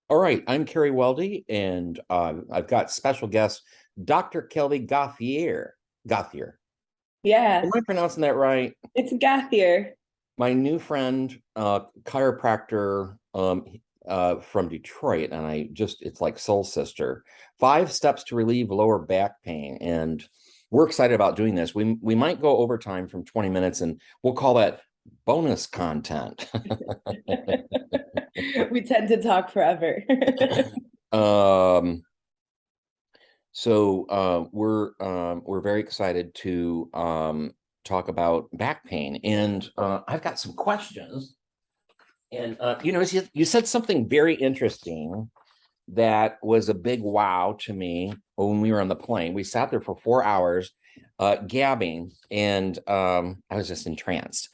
All right, I'm Cary Weldy, and I've got special guest, Dr. Kellie Gauthier. Gauthier. Am Yeah, I pronouncing that right? it's Gauthier. My new friend, chiropractor from Detroit, and it's like soul sister. 5 steps to relieve lower back pain. And we're excited about doing this. We might go overtime from 20 minutes, and we'll call that bonus content. We tend to talk forever. Um, we're very excited to talk about back pain, and I've got some questions. And you said something very interesting that was a big wow to me when we were on the plane. We sat there for 4 hours, gabbing, and I was just entranced.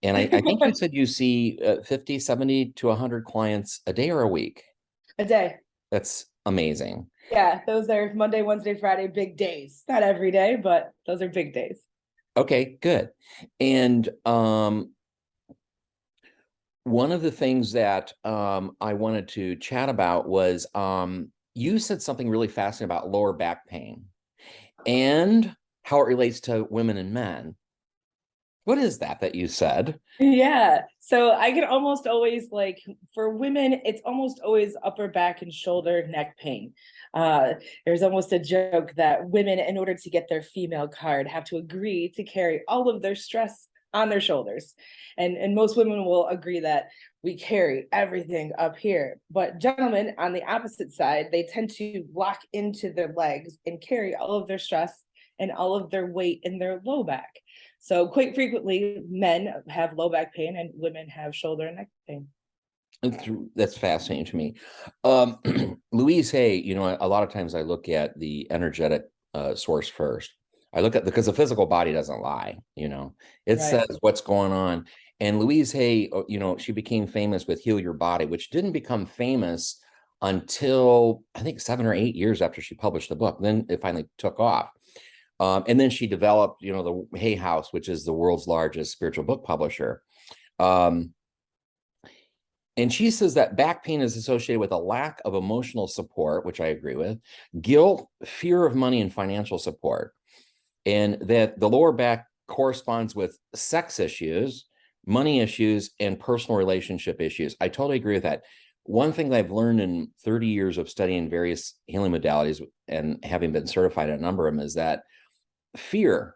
And I think you said you see 50, 70 to 100 clients a day or a week. A day. That's amazing. Yeah, those are Monday, Wednesday, Friday, big days. Not every day, but those are big days. Okay, good. And one of the things that I wanted to chat about was you said something really fascinating about lower back pain and how it relates to women and men. What is that you said? Yeah. So I can almost always for women, it's almost always upper back and shoulder neck pain. There's almost a joke that women, in order to get their female card, have to agree to carry all of their stress on their shoulders. And most women will agree that we carry everything up here. But gentlemen on the opposite side, they tend to lock into their legs and carry all of their stress and all of their weight in their low back. So quite frequently, men have low back pain and women have shoulder and neck pain. That's fascinating to me. Louise Hay, a lot of times I look at the energetic source first. I look at because the physical body doesn't lie, it Right. says what's going on. And Louise Hay, she became famous with Heal Your Body, which didn't become famous until I think 7 or 8 years after she published the book. Then it finally took off. And then she developed, the Hay House, which is the world's largest spiritual book publisher. Um, and she says that back pain is associated with a lack of emotional support, which I agree with, guilt, fear of money, and financial support. And that the lower back corresponds with sex issues, money issues, and personal relationship issues. I totally agree with that. One thing that I've learned in 30 years of studying various healing modalities and having been certified in a number of them is that fear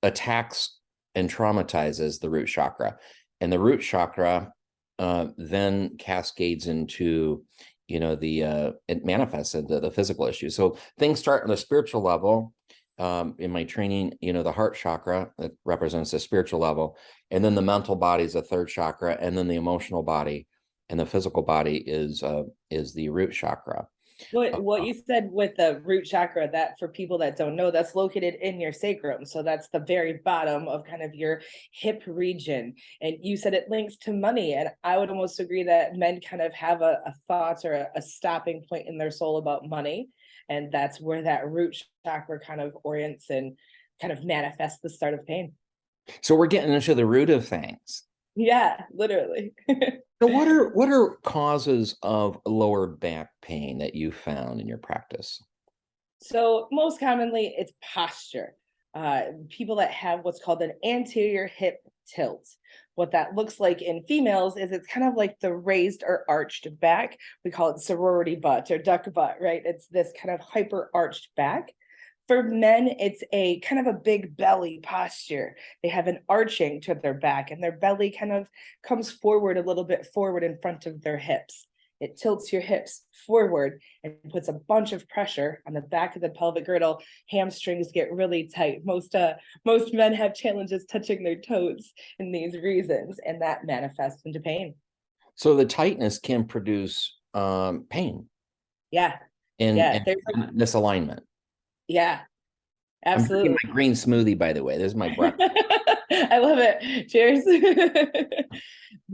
attacks and traumatizes the root chakra. And the root chakra then cascades into, it manifests into the physical issues. So things start on the spiritual level. In my training, the heart chakra that represents the spiritual level, and then the mental body is the third chakra, and then the emotional body and the physical body is the root chakra. What you said with the root chakra, that for people that don't know, that's located in your sacrum. So that's the very bottom of kind of your hip region. And you said it links to money. And I would almost agree that men kind of have a thought or a stopping point in their soul about money. And that's where that root chakra kind of orients and kind of manifests the start of pain. So we're getting into the root of things. Yeah, literally. So what are causes of lower back pain that you found in your practice? So most commonly, it's posture. People that have what's called an anterior hip tilt. What that looks like in females is it's kind of like the raised or arched back. We call it sorority butt or duck butt, right? It's this kind of hyper arched back. For men, it's a kind of a big belly posture. They have an arching to their back, and their belly kind of comes forward a little bit forward in front of their hips. It tilts your hips forward and puts a bunch of pressure on the back of the pelvic girdle. Hamstrings get really tight. Most men have challenges touching their toes in these reasons, and that manifests into pain. So the tightness can produce pain Yeah, and yeah. There's misalignment. yeah. I'm drinking Absolutely. my green smoothie, by the way. This is my breakfast. I love it. Cheers.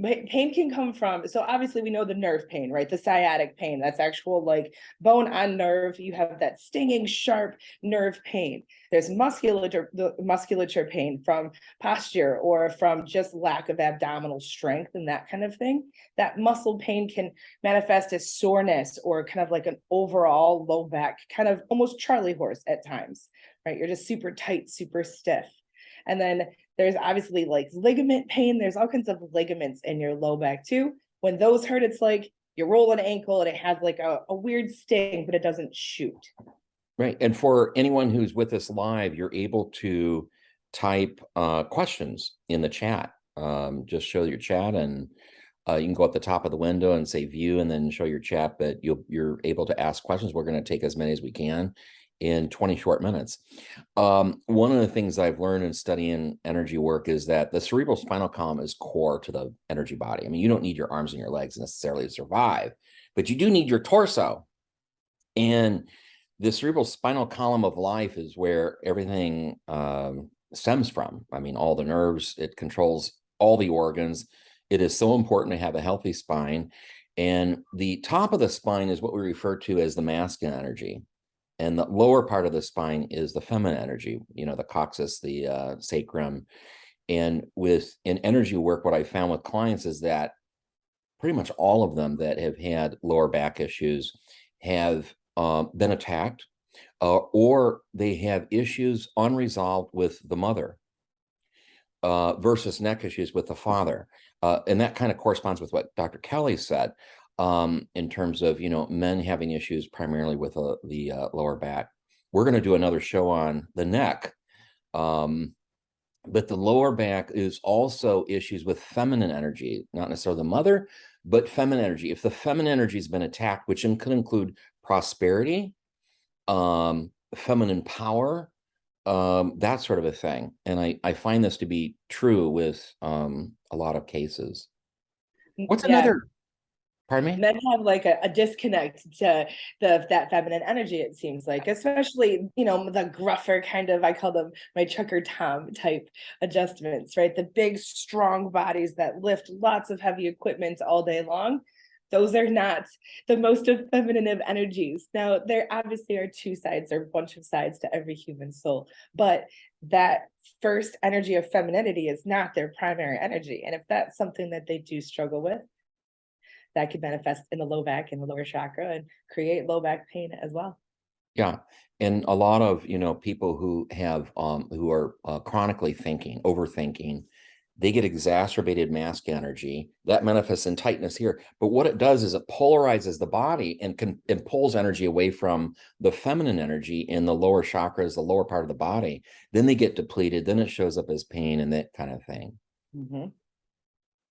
Pain can come from, so obviously we know the nerve pain, right? The sciatic pain, that's actual like bone on nerve. You have that stinging, sharp nerve pain. There's musculature pain from posture or from just lack of abdominal strength and that kind of thing. That muscle pain can manifest as soreness or kind of like an overall low back, kind of almost Charlie horse at times, right? You're just super tight, super stiff. And then there's obviously like ligament pain. There's all kinds of ligaments in your low back too. When those hurt, it's like you roll an ankle and it has like a weird sting, but it doesn't shoot. Right. And for anyone who's with us live, you're able to type questions in the chat. Just show your chat, and you can go at the top of the window and say view and then show your chat, but you're able to ask questions. We're going to take as many as we can in 20 short minutes. One of the things I've learned in studying energy work is that the cerebral spinal column is core to the energy body. I mean, you don't need your arms and your legs necessarily to survive, but you do need your torso. And the cerebral spinal column of life is where everything stems from. I mean, all the nerves, it controls all the organs. It is so important to have a healthy spine. And the top of the spine is what we refer to as the masculine energy. And the lower part of the spine is the feminine energy, the coccyx, the sacrum. And in energy work, what I found with clients is that pretty much all of them that have had lower back issues have been attacked, or they have issues unresolved with the mother versus neck issues with the father. And that kind of corresponds with what Dr. Kellie said in terms of, men having issues primarily with the lower back. We're going to do another show on the neck. But the lower back is also issues with feminine energy, not necessarily the mother, but feminine energy. If the feminine energy has been attacked, which could include prosperity, feminine power, that sort of a thing. And I find this to be true with a lot of cases. What's Yeah, another, pardon me? men have like a disconnect to that feminine energy, it seems like, especially the gruffer kind of, I call them my trucker Tom type adjustments, right? The big strong bodies that lift lots of heavy equipment all day long. Those are not the most feminine of energies. Now, there obviously are two sides or a bunch of sides to every human soul, but that first energy of femininity is not their primary energy. And if that's something that they do struggle with, that could manifest in the low back and the lower chakra and create low back pain as well. Yeah. And a lot of, people who have, who are chronically overthinking, they get exacerbated masculine energy that manifests in tightness here. But what it does is it polarizes the body and pulls energy away from the feminine energy in the lower chakras, the lower part of the body. Then they get depleted. Then it shows up as pain and that kind of thing. Mm-hmm.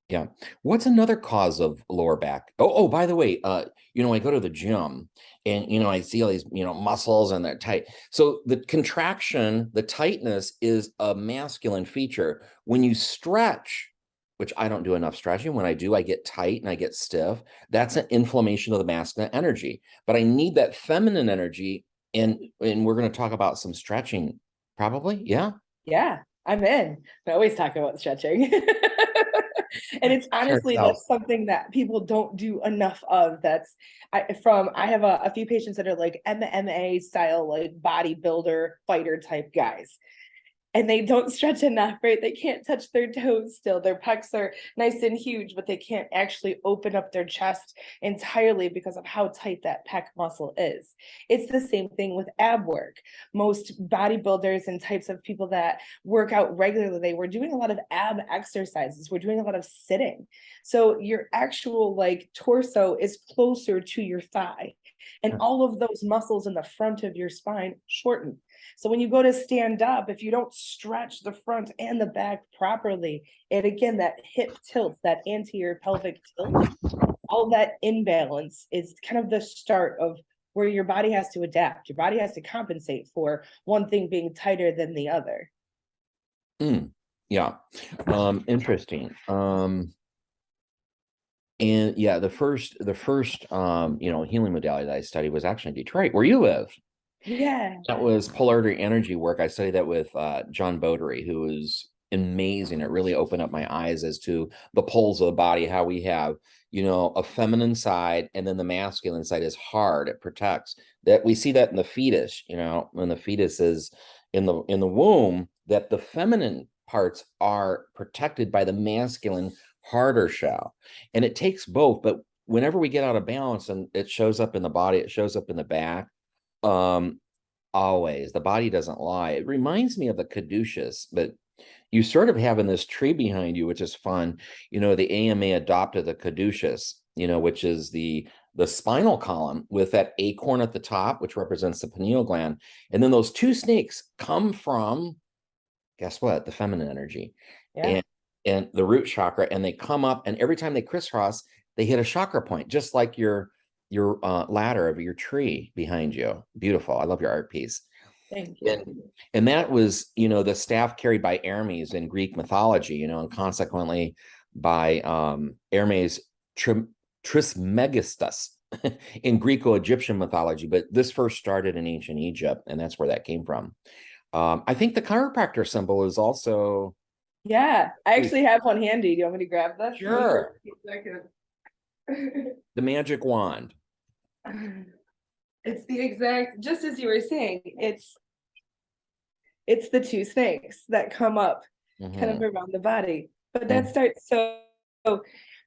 Yeah. What's another cause of lower back? Oh, by the way, I go to the gym and, I see all these, muscles and they're tight. So the contraction, the tightness is a masculine feature. When you stretch, which I don't do enough stretching, when I do, I get tight and I get stiff. That's an inflammation of the masculine energy. But I need that feminine energy. And we're going to talk about some stretching, probably. Yeah. Yeah, I'm in. I always talk about stretching. And it's honestly, Ourselves. that's something that people don't do enough of. I have a few patients that are like MMA style, like bodybuilder fighter type guys, and they don't stretch enough, right? They can't touch their toes still. Their pecs are nice and huge, but they can't actually open up their chest entirely because of how tight that pec muscle is. It's the same thing with ab work. Most bodybuilders and types of people that work out regularly, we're doing a lot of ab exercises. We're doing a lot of sitting. So your actual like torso is closer to your thigh. And all of those muscles in the front of your spine shorten. So when you go to stand up, if you don't stretch the front and the back properly, and again, that hip tilt, that anterior pelvic tilt, all that imbalance is kind of the start of where your body has to adapt. Your body has to compensate for one thing being tighter than the other. Yeah. Interesting. And yeah, the first healing modality that I studied was actually in Detroit, where you live. Yeah. That was polarity energy work. I studied that with John Bodery, who was amazing. It really opened up my eyes as to the poles of the body, how we have, a feminine side, and then the masculine side is hard. It protects. That we see that in the fetus, when the fetus is in the womb, that the feminine parts are protected by the masculine harder shell. And it takes both, but whenever we get out of balance and it shows up in the body, it shows up in the back. Um, Always. The body doesn't lie. It reminds me of the caduceus, but you sort of have in this tree behind you, which is fun. The AMA adopted the caduceus, which is the spinal column with that acorn at the top, which represents the pineal gland. And then those two snakes come from, guess what? The feminine energy Yeah. and the root chakra, and they come up, and every time they crisscross, they hit a chakra point, just like your ladder of your tree behind you. Beautiful. I love your art piece. Thank And you. and that was, the staff carried by Hermes in Greek mythology, and consequently by Hermes Trismegistus in Greco-Egyptian mythology. But this first started in ancient Egypt, and that's where that came from. I think the chiropractor symbol is also Yeah. I actually have one handy. Do you want me to grab this? sure Let me the magic wand. It's the exact, just as you were saying, it's the two snakes that come up kind of Mhm. around the body. But that And starts so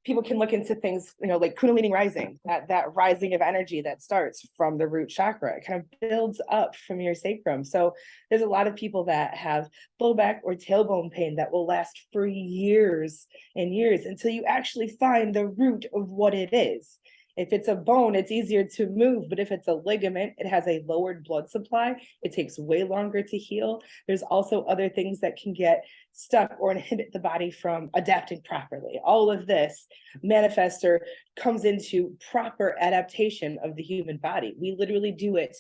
people can look into things, like Kundalini rising, that rising of energy that starts from the root chakra. It kind of builds up from your sacrum. So there's a lot of people that have low back or tailbone pain that will last for years and years until you actually find the root of what it is. If it's a bone, it's easier to move, but if it's a ligament, it has a lowered blood supply. It takes way longer to heal. There's also other things that can get stuck or inhibit the body from adapting properly. All of this manifests or comes into proper adaptation of the human body. We literally do it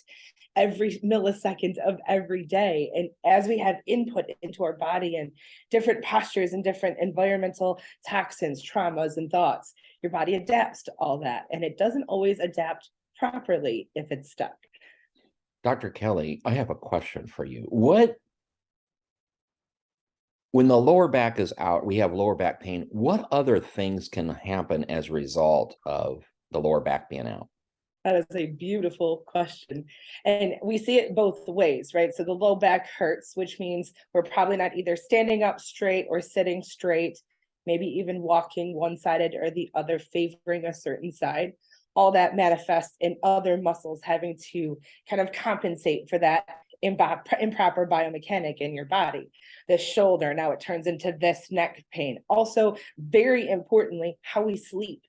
every millisecond of every day. And as we have input into our body and different postures and different environmental toxins, traumas, and thoughts, your body adapts to all that. And it doesn't always adapt properly if it's stuck. Dr. Kelly, I have a question for you. When the lower back is out, we have lower back pain. What other things can happen as a result of the lower back being out? That is a beautiful question. And we see it both ways, right? So the low back hurts, which means we're probably not either standing up straight or sitting straight, maybe even walking one-sided or the other, favoring a certain side. All that manifests in other muscles having to kind of compensate for that improper biomechanic in your body. The shoulder, now it turns into this neck pain. Also, very importantly, how we sleep.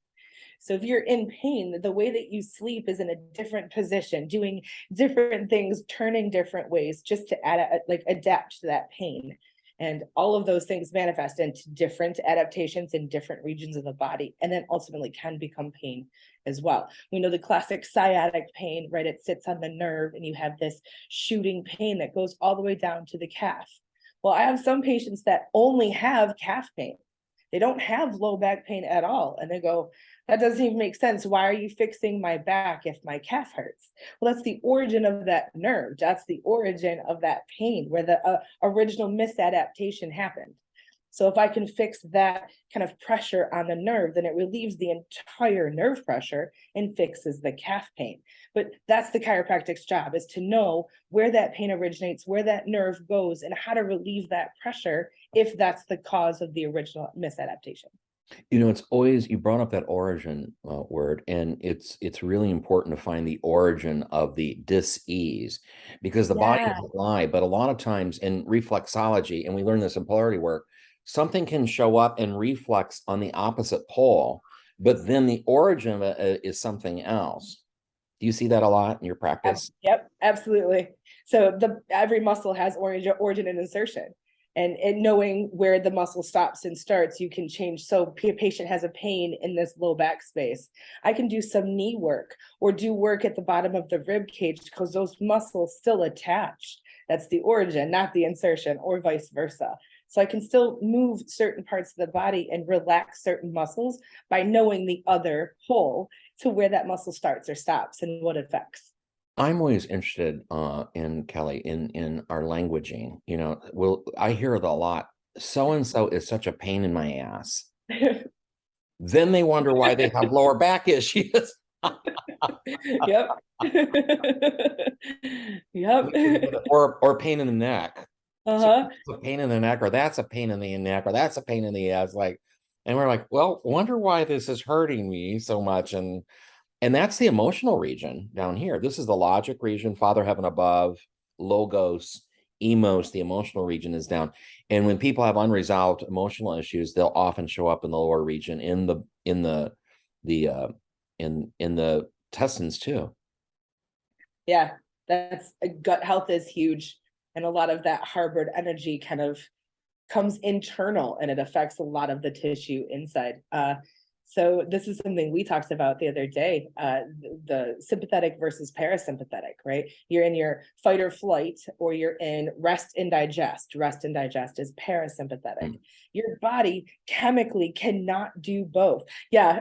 So if you're in pain, the way that you sleep is in a different position, doing different things, turning different ways just to adapt to that pain. And all of those things manifest into different adaptations in different regions of the body, and then ultimately can become pain as well. We know the classic sciatic pain, right? It sits on the nerve, and you have this shooting pain that goes all the way down to the calf. Well, I have some patients that only have calf pain. They don't have low back pain at all. And they go, that doesn't even make sense. Why are you fixing my back if my calf hurts? Well, that's the origin of that nerve. That's the origin of that pain where the original misadaptation happened. So if I can fix that kind of pressure on the nerve, then it relieves the entire nerve pressure and fixes the calf pain. But that's the chiropractic's job, is to know where that pain originates, where that nerve goes, and how to relieve that pressure if that's the cause of the original misadaptation. It's always, you brought up that origin word, and it's really important to find the origin of the dis-ease, because the body Yeah. doesn't lie. But a lot of times in reflexology, and we learn this in polarity work, something can show up and reflex on the opposite pole, but then the origin of it is something else. Do you see that a lot in your practice? Yep, absolutely. So every muscle has origin and insertion. And knowing where the muscle stops and starts, you can change. So a patient has a pain in this low back space. I can do some knee work or do work at the bottom of the rib cage because those muscles still attached. That's the origin, not the insertion, or vice versa. So I can still move certain parts of the body and relax certain muscles by knowing the other whole to where that muscle starts or stops and what affects. I'm always interested in Kelly in our languaging. Well, I hear it a lot. So and so is such a pain in my ass. Then they wonder why they have lower back issues. Yep. Yep. or pain in the neck. So Uh-huh. it's a pain in the neck, or that's a pain in the neck, or that's a pain in the ass. Like, and we're like, well, wonder why this is hurting me so much. And that's the emotional region down here. This is the logic region, Father Heaven above, logos, emos, the emotional region is down. And when people have unresolved emotional issues, they'll often show up in the lower region in the intestines too. Yeah, that's gut health is huge. And a lot of that harbored energy kind of comes internal and it affects a lot of the tissue inside. So this is something we talked about the other day, the sympathetic versus parasympathetic, right? You're in your fight or flight, or you're in rest and digest. Rest and digest is parasympathetic. Mm. Your body chemically cannot do both. Yeah.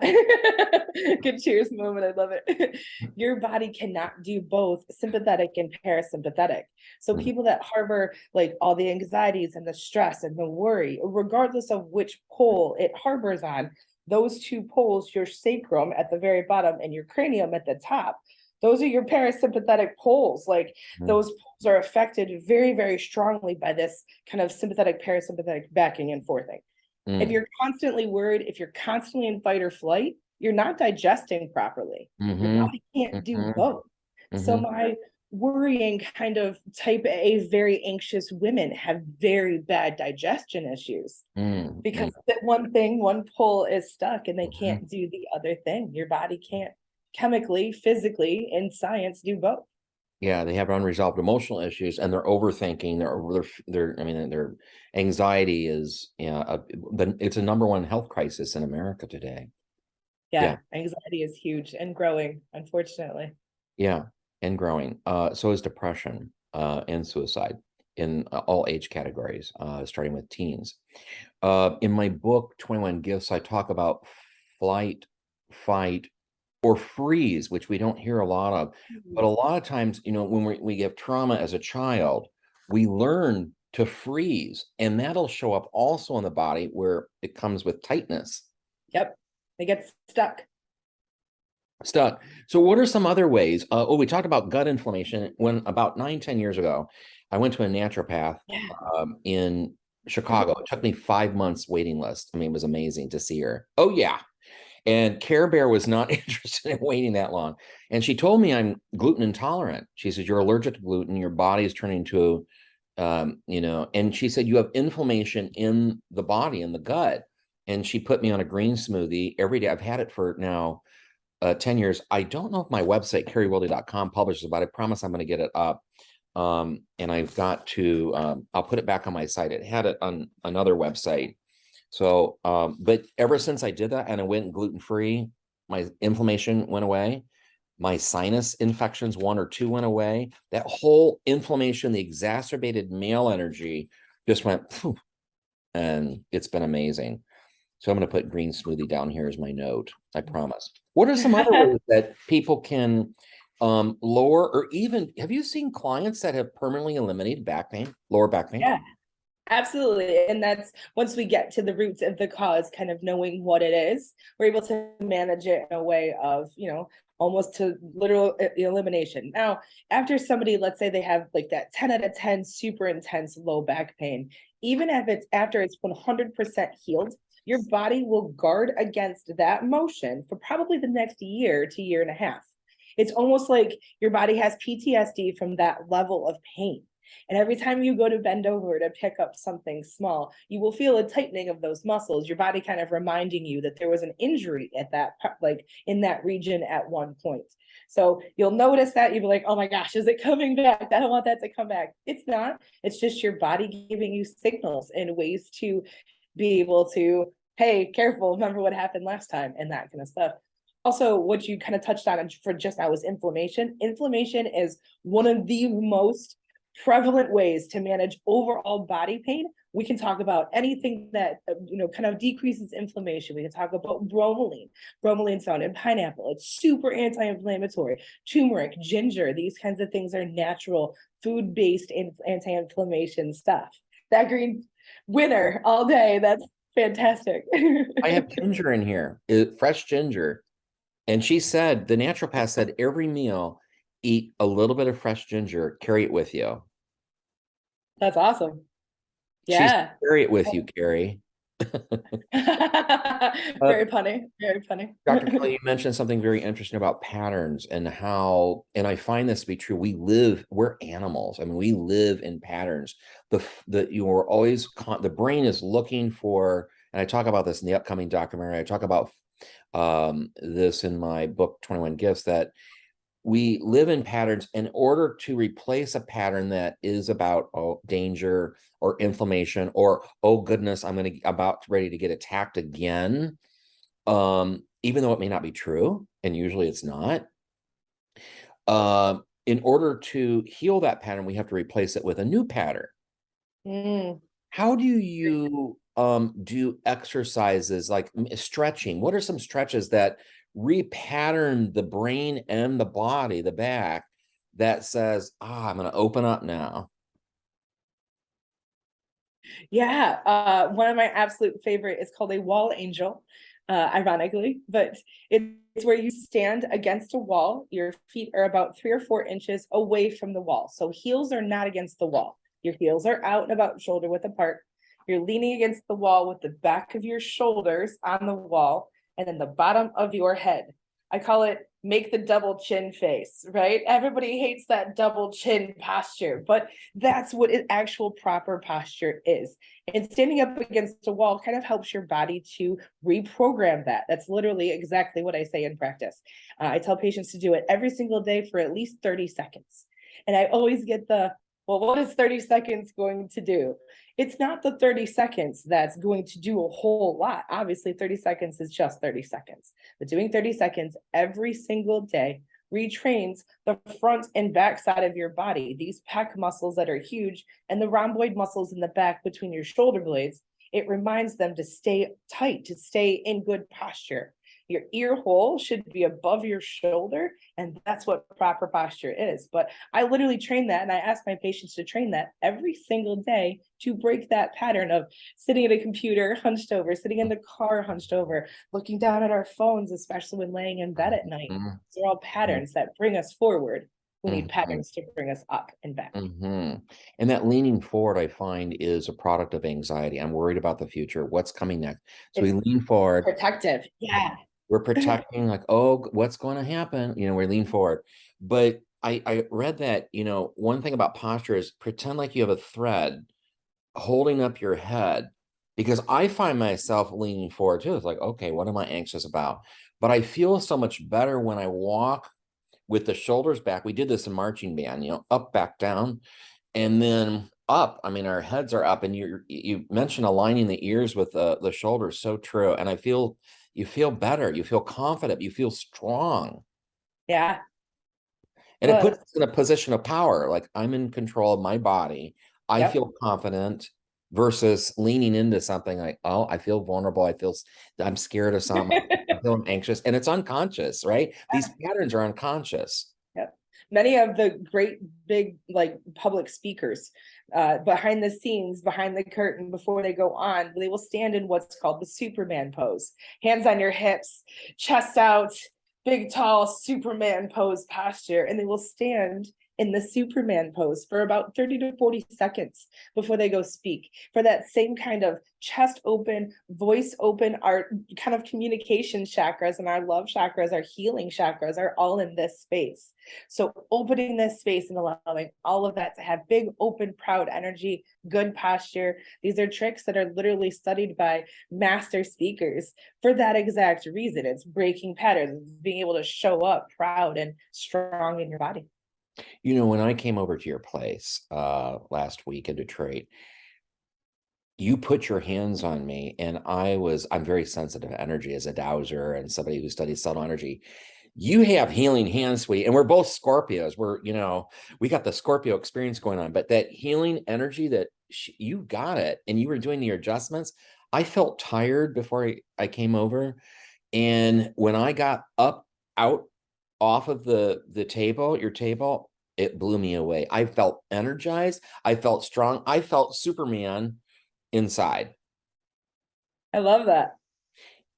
Good cheers moment. I love it. Your body cannot do both sympathetic and parasympathetic. So Mm. people that harbor like all the anxieties and the stress and the worry, regardless of which pole it harbors on, those two poles, your sacrum at the very bottom and your cranium at the top, those are your parasympathetic poles. Like Mm. those poles are affected very, very strongly by this kind of sympathetic, parasympathetic backing and forthing. If Mm. you're constantly worried, if you're constantly in fight or flight, you're not digesting properly. Your Mm-hmm. body can't do Mm-hmm. both. So Mm-hmm. my worrying kind of type A, very anxious women have very bad digestion issues Mm-hmm. because that one thing, one pull is stuck and they Mm-hmm. can't do the other thing. Your body can't chemically, physically, in science do both. Yeah, they have unresolved emotional issues, and they're overthinking. I mean, their anxiety is, it's a number one health crisis in America today. Yeah, Yeah, anxiety is huge and growing, unfortunately. yeah, and growing. So is depression and suicide in all age categories, starting with teens. In my book, 21 Gifts, I talk about flight, fight, or freeze, which we don't hear a lot of. But a lot of times, when we get trauma as a child, we learn to freeze, and that'll show up also in the body where it comes with tightness. Yep, they get stuck. Stuck. So what are some other ways? We talked about gut inflammation. When about 9, 10 years ago, I went to a naturopath Yeah. in Chicago. It took me 5 months waiting list. I mean, it was amazing to see her. Oh yeah. And Care Bear was not interested in waiting that long. And she told me I'm gluten intolerant. She says, you're allergic to gluten. Your body is turning to, and she said, you have inflammation in the body, in the gut. And she put me on a green smoothie every day. I've had it for now 10 years. I don't know if my website, caryweldy.com, publishes, but I promise I'm going to get it up. And I've got to, I'll put it back on my site. It had it on another website. So, but ever since I did that and I went gluten-free, my inflammation went away. My sinus infections, 1 or 2, went away. That whole inflammation, the exacerbated male energy just went, poof, and it's been amazing. So I'm going to put green smoothie down here as my note. I promise. What are some other ways that people can lower, or even, have you seen clients that have permanently eliminated back pain, lower back pain? Yeah, absolutely. And that's once we get to the roots of the cause, kind of knowing what it is, we're able to manage it in a way of, almost to literal elimination. Now, after somebody, let's say they have like that 10 out of 10 super intense low back pain, even if it's after it's 100% healed, your body will guard against that motion for probably the next year to year and a half. It's almost like your body has PTSD from that level of pain. And every time you go to bend over to pick up something small, you will feel a tightening of those muscles, your body kind of reminding you that there was an injury at that, like in that region at one point. So you'll notice that you'll be like, oh my gosh, is it coming back? I don't want that to come back. It's not. It's just your body giving you signals and ways to be able to, hey, careful, remember what happened last time, and that kind of stuff. Also, what you kind of touched on for just now was inflammation. Inflammation is one of the most prevalent ways to manage overall body pain We can talk about anything that, kind of decreases inflammation. We can talk about bromelain. Bromelain's found in pineapple. It's super anti-inflammatory. Turmeric, ginger, these kinds of things are natural food-based anti-inflammation stuff. That green winner all day. That's fantastic. I have ginger in here, fresh ginger. And she said, the naturopath said, every meal, eat a little bit of fresh ginger, carry it with you. That's awesome. She's Yeah. carry it with you, Cary. Very funny. Very funny. Dr. Kellie, you mentioned something very interesting about patterns and how, and I find this to be true. We're animals. I mean, we live in patterns. You're always, the brain is looking for, and I talk about this in the upcoming documentary. I talk about this in my book, 21 Gifts, that we live in patterns. In order to replace a pattern that is about danger or inflammation or, oh goodness, about ready to get attacked again, even though it may not be true, and usually it's not, in order to heal that pattern, we have to replace it with a new pattern. How do you do exercises like stretching? What are some stretches that repattern the brain and the body, the back, that says, I'm going to open up now? Yeah, one of my absolute favorite is called a wall angel, ironically, but it's where you stand against a wall. Your feet are about 3 or 4 inches away from the wall. So heels are not against the wall. Your heels are out and about shoulder width apart. You're leaning against the wall with the back of your shoulders on the wall and then the bottom of your head. I call it make the double chin face, right? Everybody hates that double chin posture, but that's what an actual proper posture is. And standing up against a wall kind of helps your body to reprogram that. That's literally exactly what I say in practice. I tell patients to do it every single day for at least 30 seconds. And I always get well, what is 30 seconds going to do? It's not the 30 seconds that's going to do a whole lot. Obviously, 30 seconds is just 30 seconds. But doing 30 seconds every single day retrains the front and back side of your body, these pec muscles that are huge, and the rhomboid muscles in the back between your shoulder blades. It reminds them to stay tight, to stay in good posture. Your ear hole should be above your shoulder, and that's what proper posture is. But I literally train that, and I ask my patients to train that every single day to break that pattern of sitting at a computer hunched over, sitting in the car hunched over, looking down at our phones, especially when laying in bed at night. These are all patterns that bring us forward. We need patterns to bring us up and back. And that leaning forward, I find, is a product of anxiety. I'm worried about the future. What's coming next? So we lean forward. Protective. Yeah. We're protecting, like, oh, what's going to happen? We lean forward. But I read that, one thing about posture is pretend like you have a thread holding up your head, because I find myself leaning forward too. It's like, okay, what am I anxious about? But I feel so much better when I walk with the shoulders back. We did this in marching band, up, back, down, and then up. I mean, our heads are up, and you mentioned aligning the ears with the shoulders. So true. And you feel better, you feel confident, you feel strong. Yeah. And it puts us in a position of power. Like, I'm in control of my body. I feel confident, versus leaning into something like, oh, I feel vulnerable. I'm scared of something. I feel anxious, and it's unconscious, right? These patterns are unconscious. Yep. Many of the great big public speakers, behind the scenes, behind the curtain, before they go on, they will stand in what's called the Superman pose. Hands on your hips, chest out, big, tall Superman pose posture. And they will stand in the Superman pose for about 30 to 40 seconds before they go speak, for that same kind of chest open, voice open. Our kind of communication chakras and our love chakras, our healing chakras are all in this space. So opening this space and allowing all of that to have big, open, proud energy, good posture. These are tricks that are literally studied by master speakers for that exact reason. It's breaking patterns, it's being able to show up proud and strong in your body. When I came over to your place last week in Detroit, you put your hands on me, and I'm very sensitive to energy as a dowser and somebody who studies subtle energy. You have healing hands, sweet, and we're both Scorpios. We got the Scorpio experience going on, but that healing energy that you got it, and you were doing your adjustments. I felt tired before I came over, and when I got up out off of the table, your table, it blew me away. I felt energized. I felt strong. I felt Superman inside. I love that.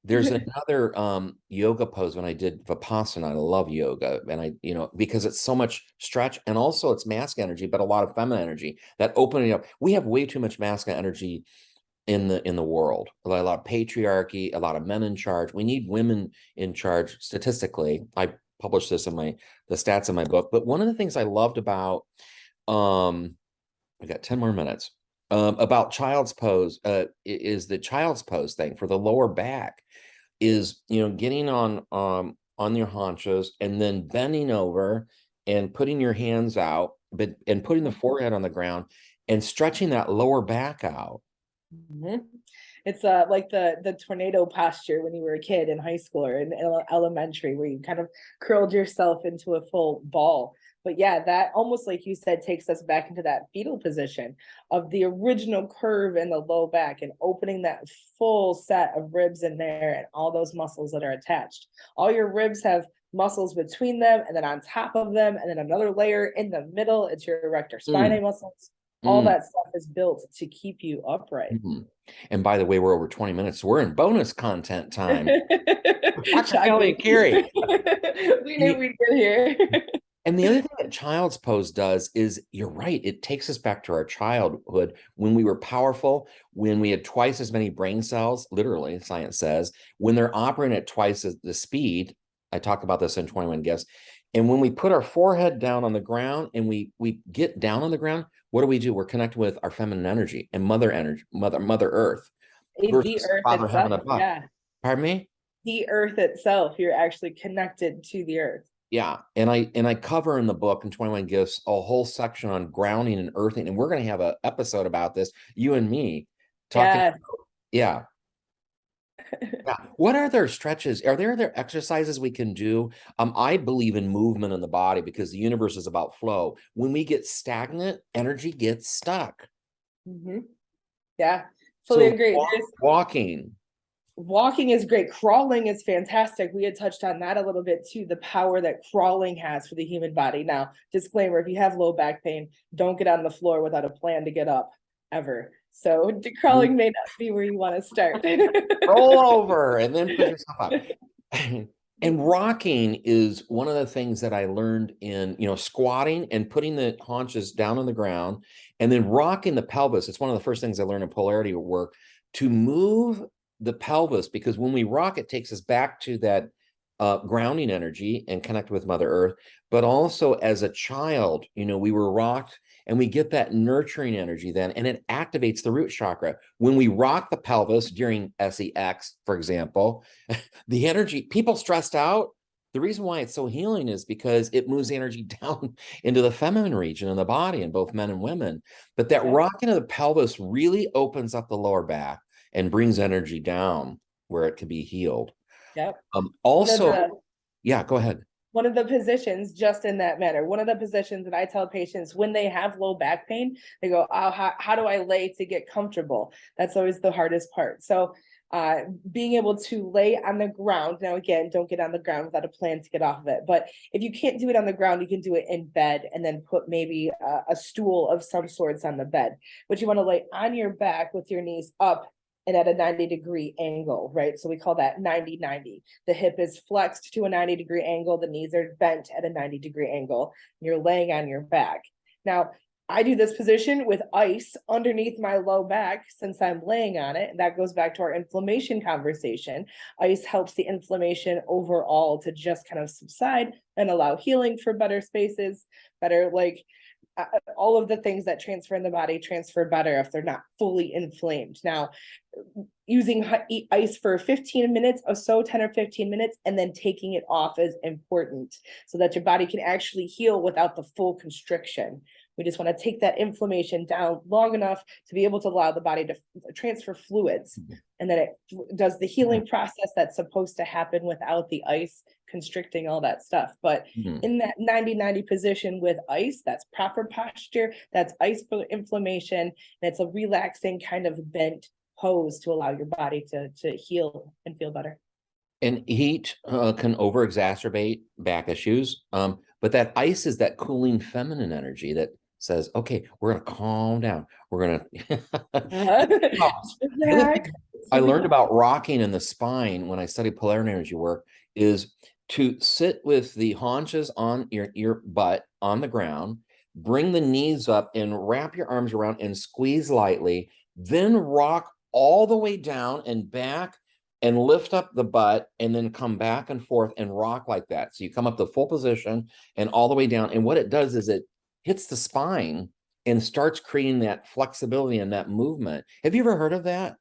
There's another yoga pose when I did Vipassana. I love yoga, and because it's so much stretch, and also it's masculine energy, but a lot of feminine energy. That opening up. We have way too much masculine energy in the world. A lot of patriarchy, a lot of men in charge. We need women in charge statistically. I published this in the stats in my book. But one of the things I loved about I got 10 more minutes. About child's pose is the child's pose thing for the lower back is getting on your haunches and then bending over and putting your hands out, but and putting the forehead on the ground and stretching that lower back out. Mhm. It's like the tornado posture when you were a kid in high school or in elementary, where you kind of curled yourself into a full ball. But yeah, that almost, like you said, takes us back into that fetal position of the original curve in the low back and opening that full set of ribs in there and all those muscles that are attached. All your ribs have muscles between them, and then on top of them, and then another layer in the middle. It's your erector spinae muscles. All Mm, that stuff is built to keep you upright. mm. And by the way, we're over 20 minutes. So we're in bonus content time. Dr. Kellie Shocking. and Cary. We knew we'd get here. And the other thing that child's pose does is, you're right, it takes us back to our childhood when we were powerful, when we had twice as many brain cells, literally, science says, when they're operating at twice the speed. I talk about this in 21 Gifts. And when we put our forehead down on the ground and we get down on the ground, what do? We're connected with our feminine energy and mother energy, mother earth The versus earth father having itself, a butt. yeah. Pardon me? The earth itself, you're actually connected to the earth. Yeah, and I cover in the book in 21 Gifts a whole section on grounding and earthing, and we're going to have an episode about this, you and me talking. Yeah. Yeah, yeah. What are there stretches? Are there exercises we can do? I believe in movement in the body because the universe is about flow. When we get stagnant, energy gets stuck. Mm-hmm. Yeah, fully So agree. walking. Walking is great. Crawling is fantastic. We had touched on that a little bit too, the power that crawling has for the human body. Now, disclaimer, if you have low back pain, don't get on the floor without a plan to get up ever. So crawling may not be where you want to start. Roll over and then push yourself up. And rocking is one of the things that I learned in, squatting and putting the haunches down on the ground and then rocking the pelvis. It's one of the first things I learned in polarity work, to move the pelvis, because when we rock, it takes us back to that grounding energy and connect with Mother Earth. But also as a child, we were rocked and we get that nurturing energy then, and it activates the root chakra. When we rock the pelvis during SEX, for example, the energy, people stressed out, the reason why it's so healing is because it moves the energy down into the feminine region in the body in both men and women. But that rocking of the pelvis really opens up the lower back and brings energy down where it can be healed. Yep. Also, yeah, go ahead. One of the positions, just in that manner, one of the positions that I tell patients when they have low back pain, they go, oh, how do I lay to get comfortable? That's always the hardest part. So being able to lay on the ground. Now, again, don't get on the ground without a plan to get off of it. But if you can't do it on the ground, you can do it in bed and then put maybe a stool of some sorts on the bed. But you want to lay on your back with your knees up and at a 90-degree angle, right? So we call that 90-90. The hip is flexed to a 90-degree angle. The knees are bent at a 90-degree angle. You're laying on your back. Now, I do this position with ice underneath my low back since I'm laying on it. And that goes back to our inflammation conversation. Ice helps the inflammation overall to just kind of subside and allow healing for better spaces, better all of the things that transfer in the body transfer better if they're not fully inflamed. Now, using ice for 15 minutes or so, 10 or 15 minutes, and then taking it off is important so that your body can actually heal without the full constriction. We just want to take that inflammation down long enough to be able to allow the body to transfer fluids. And then it does the healing process that's supposed to happen without the ice constricting all that stuff. But in that 90-90 position with ice, that's proper posture, that's ice for inflammation, and it's a relaxing kind of bent pose to allow your body to heal and feel better. And heat can over exacerbate back issues. But that ice is that cooling feminine energy that says, okay, we're going to calm down. We're going to. I learned about rocking in the spine when I studied polarity energy work is to sit with the haunches on your butt on the ground, bring the knees up and wrap your arms around and squeeze lightly, then rock all the way down and back and lift up the butt and then come back and forth and rock like that. So you come up to full position and all the way down. And what it does is it hits the spine and starts creating that flexibility and that movement. Have you ever heard of that?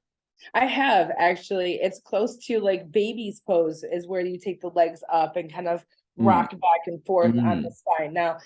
I have, actually. It's close to like baby's pose, is where you take the legs up and kind of rock back and forth on the spine. Now,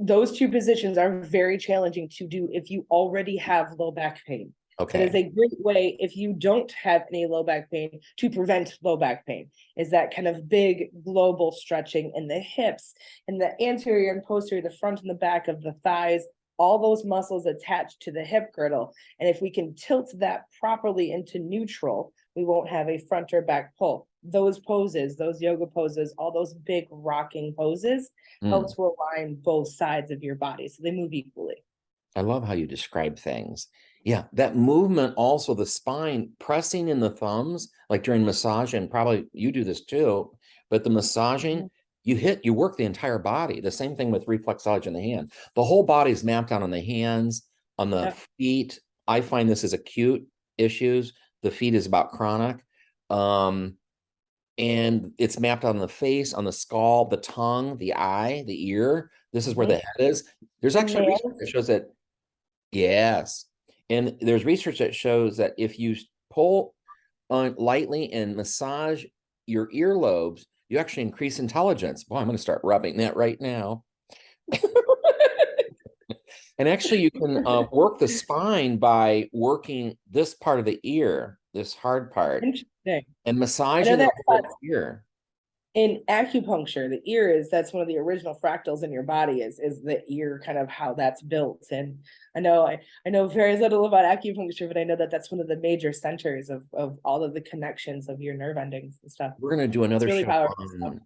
those two positions are very challenging to do if you already have low back pain. Okay. It is a great way, if you don't have any low back pain, to prevent low back pain, is that kind of big global stretching in the hips and the anterior and posterior, the front and the back of the thighs, all those muscles attached to the hip girdle. And if we can tilt that properly into neutral, we won't have a front or back pull. Those poses, those yoga poses, all those big rocking poses help to align both sides of your body so they move equally. I love how you describe things. Yeah, that movement, also the spine pressing in the thumbs, like during massage, and probably you do this too, but the massaging, you work the entire body. The same thing with reflexology in the hand. The whole body is mapped out on the hands, on the feet. I find this is acute issues. The feet is about chronic. And it's mapped on the face, on the skull, the tongue, the eye, the ear. This is where the head is. There's actually research that shows that, yes. And there's research that shows that if you pull on lightly and massage your earlobes, you actually increase intelligence. Boy, I'm going to start rubbing that right now. And actually, you can work the spine by working this part of the ear, this hard part, and massaging the whole ear. In acupuncture, the ear that's one of the original fractals in your body, is the ear, kind of how that's built. And I know very little about acupuncture, but I know that that's one of the major centers of all of the connections of your nerve endings and stuff. We're going to do another show on,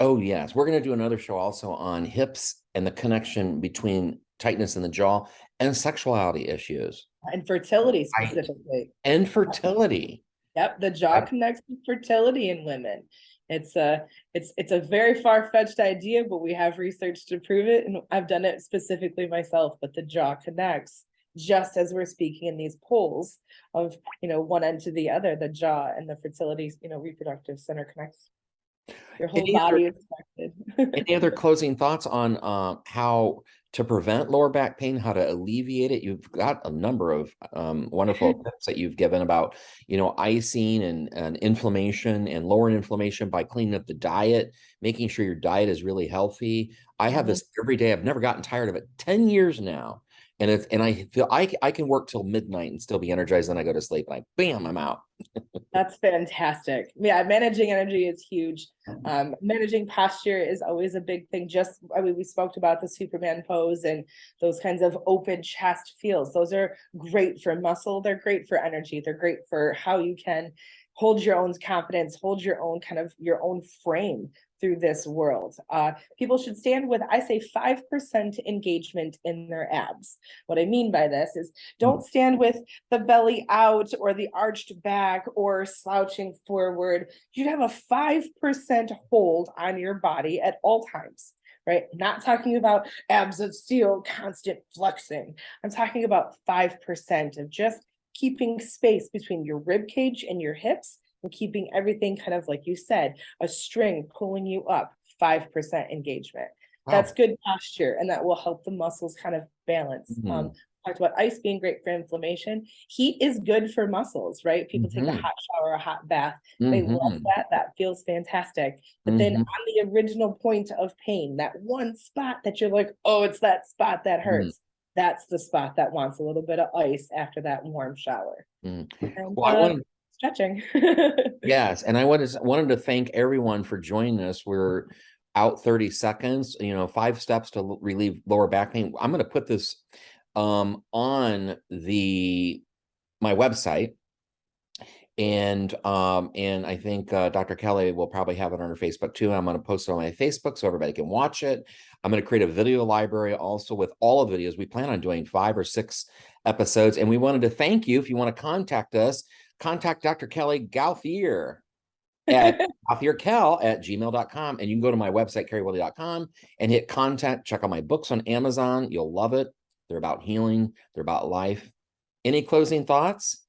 oh yes, we're going to do another show also on hips and the connection between tightness in the jaw and sexuality issues. And fertility specifically. And fertility. Yep, the jaw connects with fertility in women. It's a very far-fetched idea, but we have research to prove it, and I've done it specifically myself. But the jaw connects, just as we're speaking in these polls of one end to the other. The jaw and the fertility, reproductive center connects. Your whole body is connected. Any other closing thoughts on how to prevent lower back pain, how to alleviate it? You've got a number of wonderful tips that you've given about, icing and inflammation and lowering inflammation by cleaning up the diet, making sure your diet is really healthy. I have this every day. I've never gotten tired of it. 10 years now. And I feel I can work till midnight and still be energized. Then I go to sleep and bam, I'm out. That's fantastic. Yeah, managing energy is huge. Managing posture is always a big thing. We spoke about the Superman pose and those kinds of open chest feels. Those are great for muscle. They're great for energy. They're great for how you can hold your own confidence, hold your own your own frame through this world. People should stand with, I say, 5% engagement in their abs. What I mean by this is, don't stand with the belly out or the arched back or slouching forward. You have a 5% hold on your body at all times, right? Not talking about abs of steel, constant flexing. I'm talking about 5% of just keeping space between your rib cage and your hips, and keeping everything kind of, like you said, a string pulling you up. 5% engagement. Wow. That's good posture, and that will help the muscles kind of balance. talked about ice being great for inflammation. Heat is good for muscles, right? People take a Mm-hmm. hot shower, a hot bath. They love Mm-hmm. that. That feels fantastic. But then Mm-hmm. on the original point of pain, that one spot that you're like, oh, it's that spot that hurts. That's the spot that wants a little bit of ice after that warm shower. Mm-hmm. And Well, I want stretching. yes, and I wanted to thank everyone for joining us. We're out 30 seconds, 5 steps to relieve lower back pain. I'm going to put this on the my website, and I think Dr. Kelly will probably have it on her Facebook too. I'm going to post it on my Facebook so everybody can watch it. I'm going to create a video library also with all of the videos. We plan on doing 5 or 6 episodes, and we wanted to thank you. If you want to contact us, contact Dr. Kellie Gauthier at gauthierkel@gmail.com, and you can go to my website, caryweldy.com, and hit contact. Check out my books on Amazon. You'll love it. They're about healing. They're about life. Any closing thoughts?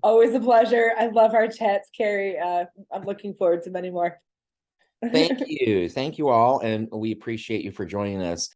Always a pleasure. I love our chats, Cary. I'm looking forward to many more. Thank you. Thank you all. And we appreciate you for joining us.